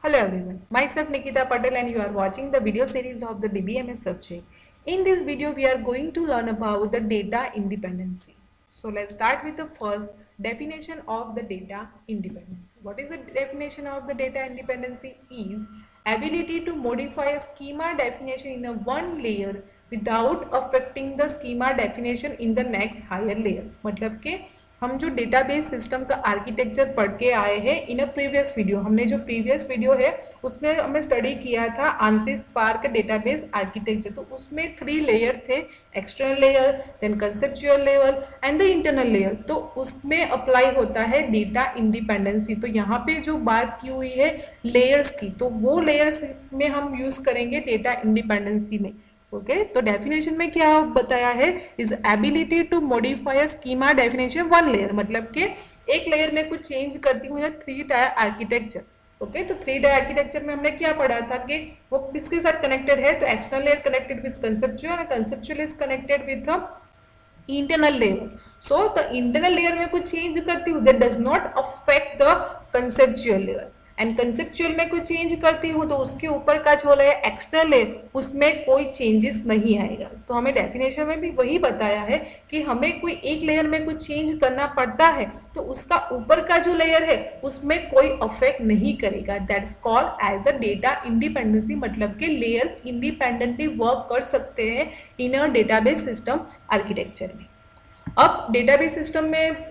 Hello everyone, myself Nikita Patel and you are watching the video series of the DBMS subject. In this video, we are going to learn about the data independency. So let's start with the first definition of the data independency. What is the definition of the data independency? Is ability to modify a schema definition in a one layer without affecting the schema definition in the next higher layer. मतलब के हम जो database system का architecture पढ़ के आए हैं in a previous video, हमने जो प्रीवियस वीडियो है उसमें हमें स्टडी किया था ANSYS स्पार्क डेटाबेस आर्किटेक्चर। तो उसमें 3 लेयर थे, external layer, then conceptual level and the internal layer. तो उसमें अप्लाई होता है डेटा इंडिपेंडेंसी। तो यहाँ पे जो बात की हुई है लेयर्स की, तो वो लेयर्स में हम यूज करेंगे डेटा इंडिपेंडेंसी में। ओके तो डेफिनेशन में क्या बताया है, is ability to modify schema definition one layer, मतलब कि एक लेयर में कुछ चेंज करती हूँ 3 टायर आर्किटेक्चर। ओके तो 3 टायर आर्किटेक्चर में हमने क्या पढ़ा था कि वो किसके साथ कनेक्टेड है, तो external layer connected with conceptual, conceptual is connected with internal layer. So the internal layer में कुछ चेंज करती हूँ that does not affect the conceptual layer, and conceptual में कुछ चेंज करती हूँ तो उसके ऊपर का जो है एक्सटर्नल है उसमें कोई चेंजेस नहीं आएगा। तो हमें डेफिनेशन में भी वही बताया है कि हमें कोई एक लेयर में कुछ चेंज करना पड़ता है तो उसका ऊपर का जो लेयर है उसमें कोई अफेक्ट नहीं करेगा। That's called as a data independency, मतलब कि लेयर्स इंडिपेंडेंटली वर्क कर सकते हैं in a database system architecture में। अब डेटाबेस सिस्टम में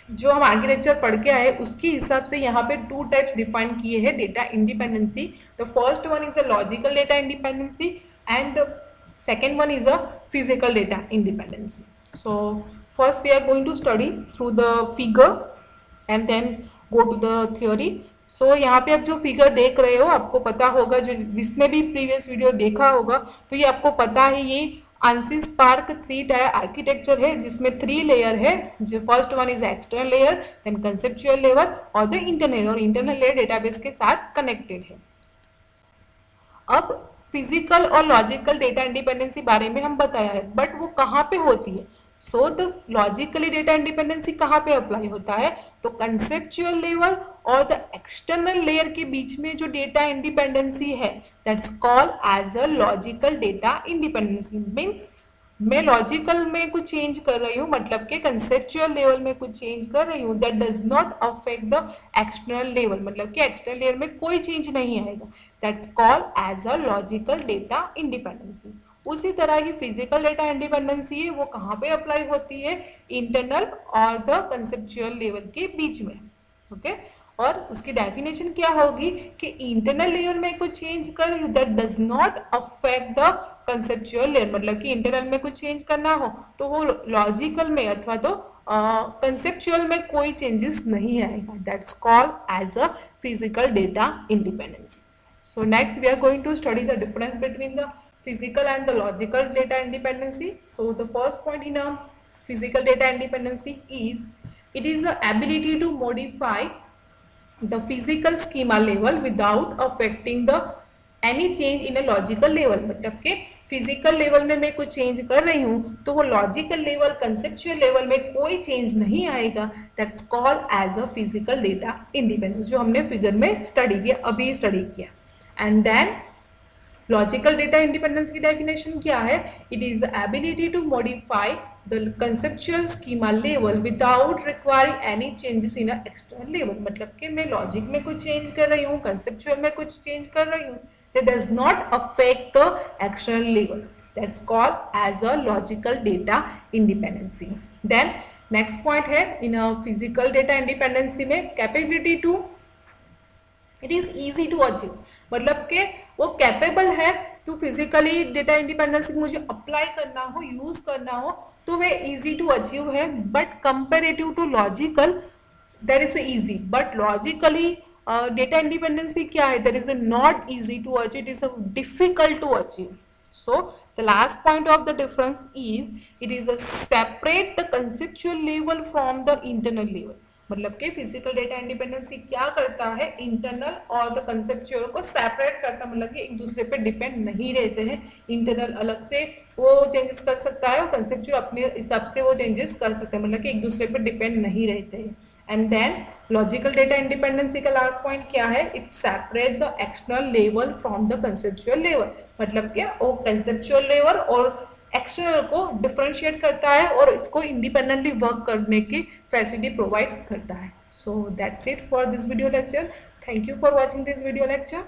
जो हम आर्किटेक्चर पढ़ के आए उसके हिसाब से यहाँ पे 2 टाइप्स डिफाइन किए हैं data independency. The first one is a logical data independency and the second one is a physical data independency. So first we are going to study through the figure and then go to the theory. So यहाँ पे आप जो figure देख रहे हो आपको पता होगा, जो जिसने भी प्रीवियस वीडियो देखा होगा तो ये आपको पता है, ये ANSYS स्पार्क 3 टायर आर्किटेक्चर है जिसमें 3 लेयर है। जो first one is external layer, then conceptual level और द इंटरनल, और इंटरनल लेयर डेटाबेस के साथ कनेक्टेड है। अब फिजिकल और लॉजिकल डेटा इंडिपेंडेंसी बारे में हम बताया है, बट वो कहाँ पे होती है। So the logically data independency कहाँ पे अप्लाई होता है, तो कंसेप्चुअल लेवल और द एक्सटर्नल लेयर के बीच में जो डेटा इंडिपेंडेंसी है that's called as a logical data independency. Means मैं लॉजिकल में कुछ चेंज कर रही हूँ, मतलब कि कंसेप्चुअल लेवल में कुछ चेंज कर रही हूँ that does not affect the external level, मतलब कि एक्सटर्नल लेयर में कोई चेंज नहीं आएगा। That's called as a logical data independency. उसी तरह ही फिजिकल डेटा इंडिपेंडेंसी है, वो कहाँ पे अप्लाई होती है, इंटरनल और द कंसेप्चुअल लेवल के बीच में। ओके और उसकी डेफिनेशन क्या होगी कि इंटरनल लेयर में कुछ चेंज कर रही हूँ that does not affect the conceptual layer, मतलब कि इंटरनल में कुछ चेंज करना हो तो वो लॉजिकल में अथवा तो कंसेप्चुअल में कोई चेंजेस नहीं आएगा। That's called as a physical data independency. So next we are going to study the difference between the physical and the logical data independency. So the first point in a physical data independency is it is the ability to modify the physical schema level without affecting the any change in a logical level, मतलब कि physical level में मैं कुछ change कर रही हूँ तो वो लॉजिकल लेवल कंसेप्चुअल लेवल में कोई चेंज नहीं आएगा। That's called as a physical data independence, जो हमने फिगर में स्टडी किया, अभी स्टडी किया। And then logical data independence की डेफिनेशन क्या है, it is ability to modify the conceptual schema level without requiring any changes in external level, मतलब कि मैं लॉजिक में कुछ चेंज कर रही हूँ, कंसेप्चुअल में कुछ चेंज कर रही हूँ, that does not affect the external level. That's called as a logical data independency. Then next point है इन फिजिकल डेटा इंडिपेंडेंसी में capability to, it is easy to achieve, मतलब कि वो कैपेबल है तो फिजिकली डेटा इंडिपेंडेंसी मुझे apply करना हो, यूज करना हो तो वह इजी टू अचीव है, but comparative to logical that is easy, but logically data independency क्या है, that is not easy to achieve, it is difficult to achieve. So the last point of the difference is it is a separate the conceptual level from the internal level, मतलब कि physical data independency क्या करता है, internal और the conceptual को separate करता, मतलब कि एक दूसरे पे डिपेंड नहीं रहते हैं। इंटरनल अलग से वो चेंजेस कर सकता है और कंसेप्चुअल अपने हिसाब से वो चेंजेस कर सकते हैं, मतलब कि एक दूसरे पे डिपेंड नहीं रहते हैं। And then logical data independency का लास्ट पॉइंट क्या है, it separate the external level from the conceptual level, मतलब क्या वो कंसेप्चुअल लेवल और एक्सटर्नल को डिफरेंशिएट करता है और इसको इंडिपेंडेंटली वर्क करने की फैसिलिटी प्रोवाइड करता है. So that's it for this video lecture. Thank you for watching this video lecture.